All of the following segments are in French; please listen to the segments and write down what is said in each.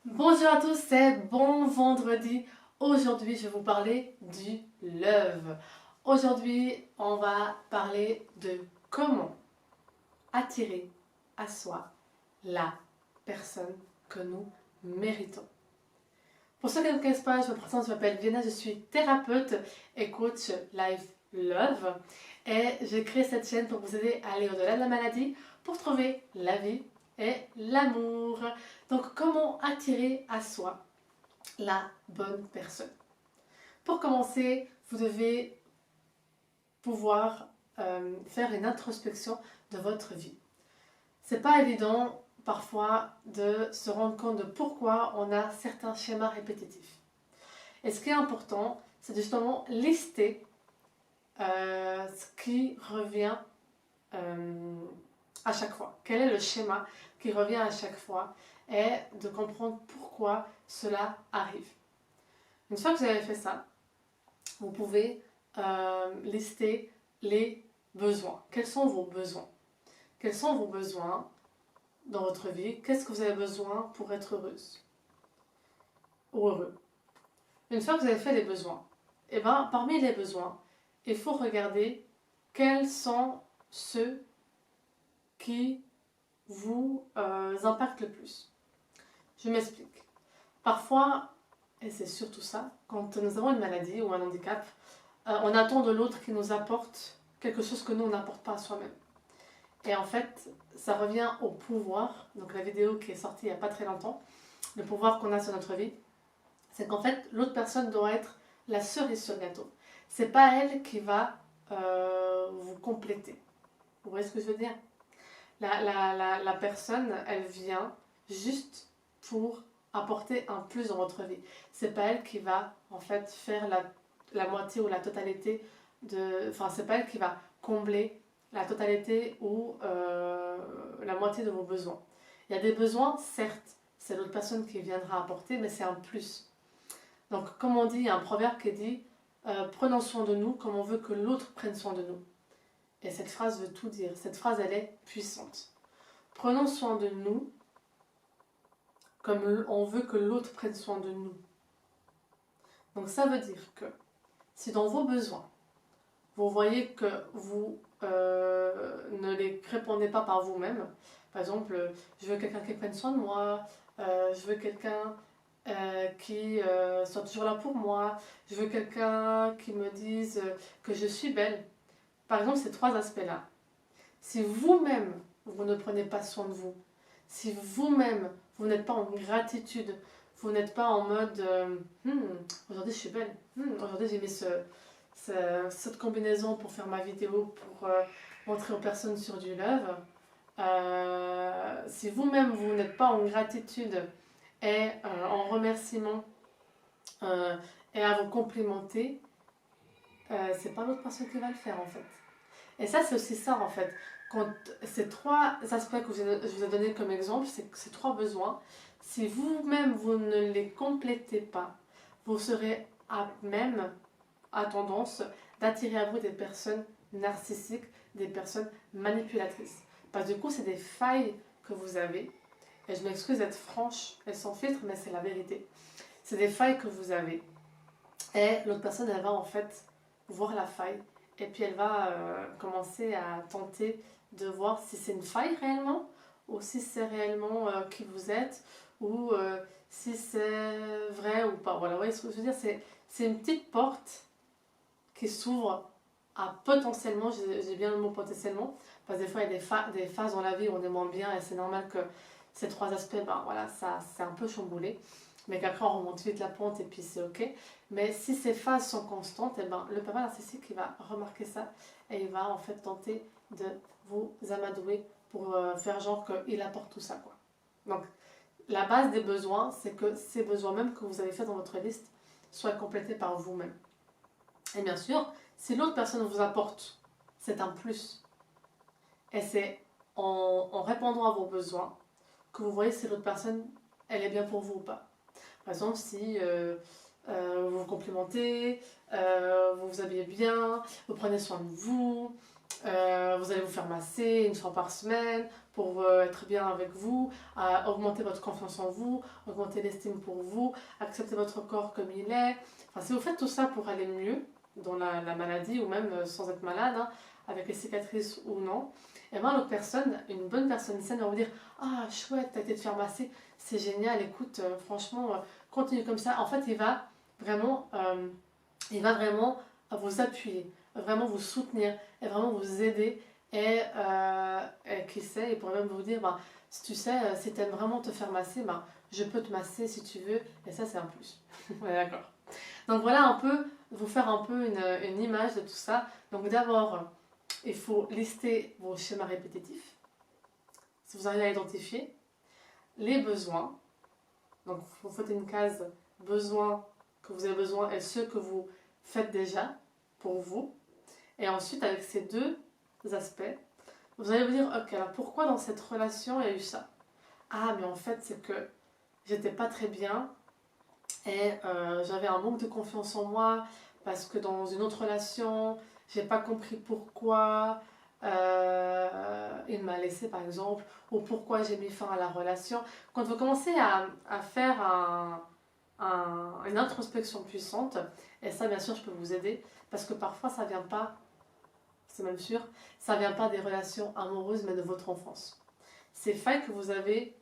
Bonjour à tous, c'est bon vendredi. Aujourd'hui, je vais vous parler du love. Aujourd'hui, on va parler de comment attirer à soi la personne que nous méritons. Pour ceux qui ne me connaissent pas, je me présente, je m'appelle Vienna, je suis thérapeute et coach Life Love. Et j'ai créé cette chaîne pour vous aider à aller au-delà de la maladie, pour trouver la vie et l'amour. Donc, comment attirer à soi la bonne personne? Pour commencer, vous devez pouvoir faire une introspection de votre vie. C'est pas évident parfois de se rendre compte de pourquoi on a certains schémas répétitifs. Et ce qui est important, c'est justement lister ce qui revient à chaque fois. Quel est le schéma qui revient à chaque fois et de comprendre pourquoi cela arrive. Une fois que vous avez fait ça, vous pouvez lister les besoins. Quels sont vos besoins? Quels sont vos besoins dans votre vie? Qu'est-ce que vous avez besoin pour être heureuse ou heureux? Une fois que vous avez fait les besoins, et ben, parmi les besoins, il faut regarder quels sont ceux qui vous impactent le plus. Je m'explique. Parfois, et c'est surtout ça, quand nous avons une maladie ou un handicap, on attend de l'autre qu'il nous apporte quelque chose que nous, on n'apporte pas à soi-même. Et en fait, ça revient au pouvoir, donc la vidéo qui est sortie il n'y a pas très longtemps, le pouvoir qu'on a sur notre vie, c'est qu'en fait, l'autre personne doit être la cerise sur le gâteau. C'est pas elle qui va vous compléter. Vous voyez ce que je veux dire? La personne, elle vient juste pour apporter un plus dans votre vie. C'est pas elle qui va en fait faire la moitié ou la totalité de. Enfin, c'est pas elle qui va combler la totalité ou la moitié de vos besoins. Il y a des besoins, certes, c'est l'autre personne qui viendra apporter, mais c'est un plus. Donc, comme on dit, il y a un proverbe qui dit prenons soin de nous comme on veut que l'autre prenne soin de nous. Et cette phrase veut tout dire. Cette phrase, elle est puissante. Prenons soin de nous comme on veut que l'autre prenne soin de nous. Donc ça veut dire que si dans vos besoins, vous voyez que vous ne les répondez pas par vous-même, par exemple, je veux quelqu'un qui prenne soin de moi, je veux quelqu'un qui soit toujours là pour moi, je veux quelqu'un qui me dise que je suis belle. Par exemple, ces trois aspects-là. Si vous-même, vous ne prenez pas soin de vous, si vous-même, vous n'êtes pas en gratitude, vous n'êtes pas en mode aujourd'hui je suis belle, aujourd'hui j'ai mis cette combinaison pour faire ma vidéo, pour montrer aux personnes sur du love. Si vous-même, vous n'êtes pas en gratitude et en remerciement et à vous complimenter, c'est pas l'autre personne qui va le faire en fait. Et ça, c'est aussi ça en fait. Quand ces trois aspects que je vous ai donnés comme exemple, c'est ces trois besoins, si vous-même vous ne les complétez pas, vous serez à tendance d'attirer à vous des personnes narcissiques, des personnes manipulatrices. Parce que du coup, c'est des failles que vous avez. Et je m'excuse d'être franche et sans filtre, mais c'est la vérité. C'est des failles que vous avez. Et l'autre personne, elle va en fait voir la faille. Et puis elle va commencer à tenter de voir si c'est une faille réellement, ou si c'est réellement qui vous êtes, ou si c'est vrai ou pas. Voilà, vous voyez ce que je veux dire? C'est une petite porte qui s'ouvre à potentiellement, j'ai bien le mot potentiellement, parce que des fois il y a des phases dans la vie où on est moins bien et c'est normal que ces trois aspects, ben voilà, ça c'est un peu chamboulé, mais qu'après on remonte vite la pente et puis c'est ok. Mais si ces phases sont constantes, et ben, le papa narcissique il va remarquer ça et il va en fait tenter de vous amadouer pour faire genre qu'il apporte tout ça quoi. Donc la base des besoins, c'est que ces besoins même que vous avez fait dans votre liste soient complétés par vous-même. Et bien sûr, si l'autre personne vous apporte, c'est un plus. Et c'est en répondant à vos besoins que vous voyez si l'autre personne, elle est bien pour vous ou pas. Par exemple, si vous vous complimentez, vous vous habillez bien, vous prenez soin de vous, vous allez vous faire masser une fois par semaine, pour être bien avec vous, à augmenter votre confiance en vous, augmenter l'estime pour vous, accepter votre corps comme il est. Enfin, si vous faites tout ça pour aller mieux dans la maladie ou même sans être malade, hein, avec les cicatrices ou non, et bien l'autre personne, une bonne personne saine va vous dire ah chouette, t'as été te faire masser, c'est génial, écoute, franchement, continue comme ça. En fait, il va vraiment vous appuyer, vraiment vous soutenir et vraiment vous aider. Et qui sait, il pourrait même vous dire, bah, si tu sais, si tu aimes vraiment te faire masser, bah, je peux te masser si tu veux. Et ça, c'est un plus. Ouais, d'accord. Donc voilà un peu, vous faire un peu une image de tout ça. Donc d'abord, il faut lister vos schémas répétitifs. Si vous arrivez à identifier les besoins, donc vous faites une case besoins que vous avez besoin et ceux que vous faites déjà pour vous. Et ensuite, avec ces deux aspects, vous allez vous dire, ok, alors pourquoi dans cette relation il y a eu ça? Ah, mais en fait, c'est que j'étais pas très bien et j'avais un manque de confiance en moi parce que dans une autre relation, j'ai pas compris pourquoi il m'a laissé par exemple, ou pourquoi j'ai mis fin à la relation. Quand vous commencez à faire une introspection puissante, et ça bien sûr je peux vous aider, parce que parfois ça vient pas, c'est même sûr, ça vient pas des relations amoureuses mais de votre enfance. Ces failles que vous avez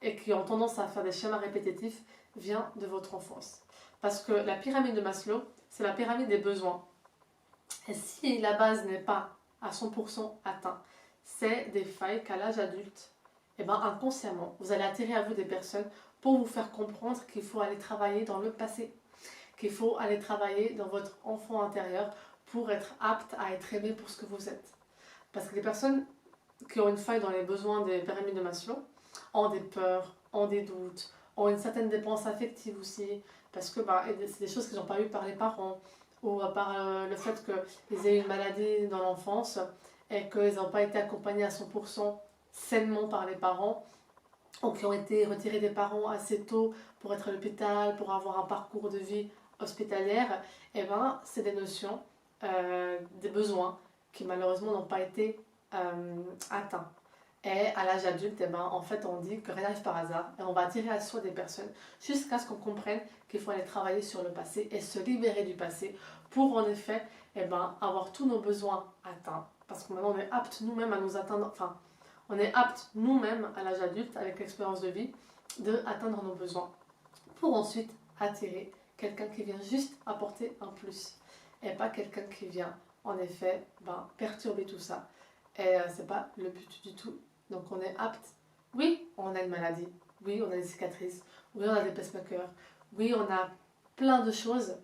et qui ont tendance à faire des schémas répétitifs vient de votre enfance. Parce que la pyramide de Maslow, c'est la pyramide des besoins. Et si la base n'est pas à 100% atteinte, c'est des failles qu'à l'âge adulte, et ben inconsciemment, vous allez attirer à vous des personnes pour vous faire comprendre qu'il faut aller travailler dans le passé, qu'il faut aller travailler dans votre enfant intérieur pour être apte à être aimé pour ce que vous êtes. Parce que les personnes qui ont une faille dans les besoins des pyramides de Maslow ont des peurs, ont des doutes, ont une certaine dépendance affective aussi, parce que bah, c'est des choses qu'ils n'ont pas eues par les parents, ou par le fait qu'ils aient eu une maladie dans l'enfance et qu'ils n'ont pas été accompagnés à 100% sainement par les parents, ou qui ont été retirés des parents assez tôt pour être à l'hôpital, pour avoir un parcours de vie hospitalière, et ben c'est des notions, des besoins qui malheureusement n'ont pas été atteints. Et à l'âge adulte, eh ben, en fait, on dit que rien n'arrive par hasard et on va attirer à soi des personnes jusqu'à ce qu'on comprenne qu'il faut aller travailler sur le passé et se libérer du passé pour en effet eh ben, avoir tous nos besoins atteints. Parce que maintenant, on est apte nous-mêmes à nous atteindre, enfin, on est apte nous-mêmes à l'âge adulte, avec l'expérience de vie, de atteindre nos besoins pour ensuite attirer quelqu'un qui vient juste apporter un plus et pas quelqu'un qui vient en effet perturber tout ça. Et c'est pas le but du tout. Donc on est apte. Oui, on a une maladie. Oui, on a des cicatrices. Oui, on a des pacemakers. Oui, on a plein de choses.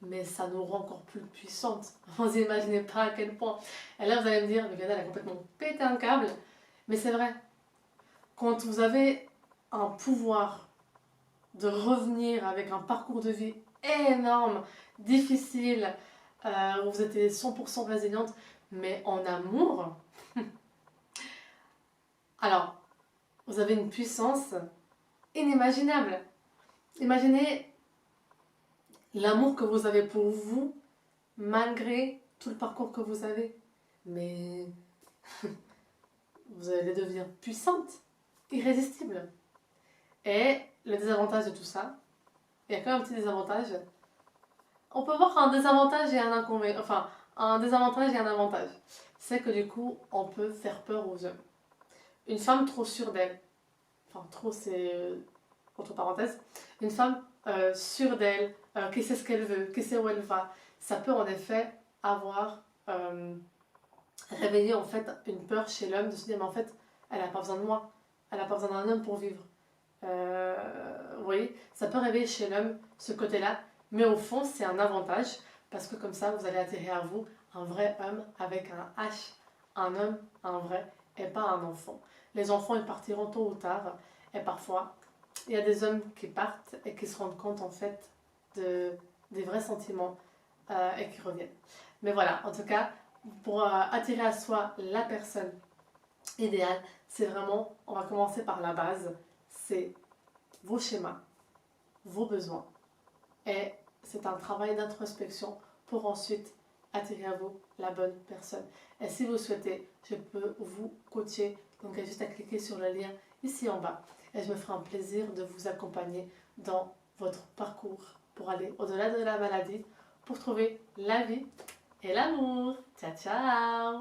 Mais ça nous rend encore plus puissantes. Vous n'imaginez pas à quel point. Et là, vous allez me dire, mais Viana, elle a complètement pété un câble. Mais c'est vrai. Quand vous avez un pouvoir de revenir avec un parcours de vie énorme, difficile, où vous êtes 100% résiliente, mais en amour, alors, vous avez une puissance inimaginable. Imaginez l'amour que vous avez pour vous, malgré tout le parcours que vous avez. Mais vous allez devenir puissante, irrésistible. Et le désavantage de tout ça, il y a quand même un petit désavantage. On peut voir un désavantage et un inconvénient, enfin, un désavantage et un avantage. C'est que du coup, on peut faire peur aux hommes. Une femme trop sûre d'elle, enfin trop c'est entre parenthèses, une femme sûre d'elle, qui sait ce qu'elle veut, qui sait où elle va, ça peut en effet avoir réveillé en fait une peur chez l'homme de se dire mais en fait elle n'a pas besoin de moi, elle n'a pas besoin d'un homme pour vivre. Vous voyez, ça peut réveiller chez l'homme ce côté-là, mais au fond c'est un avantage parce que comme ça vous allez attirer à vous un vrai homme avec un H, un homme, un vrai, et pas un enfant. Les enfants ils partiront tôt ou tard, et parfois il y a des hommes qui partent et qui se rendent compte en fait des vrais sentiments et qui reviennent. Mais voilà, en tout cas, pour attirer à soi la personne idéale, c'est vraiment, on va commencer par la base, c'est vos schémas, vos besoins. Et c'est un travail d'introspection pour ensuite attirer à vous la bonne personne. Et si vous souhaitez, je peux vous coacher Donc il y a juste à cliquer sur le lien ici en bas. Et je me ferai un plaisir de vous accompagner dans votre parcours pour aller au-delà de la maladie, pour trouver la vie et l'amour. Ciao, ciao!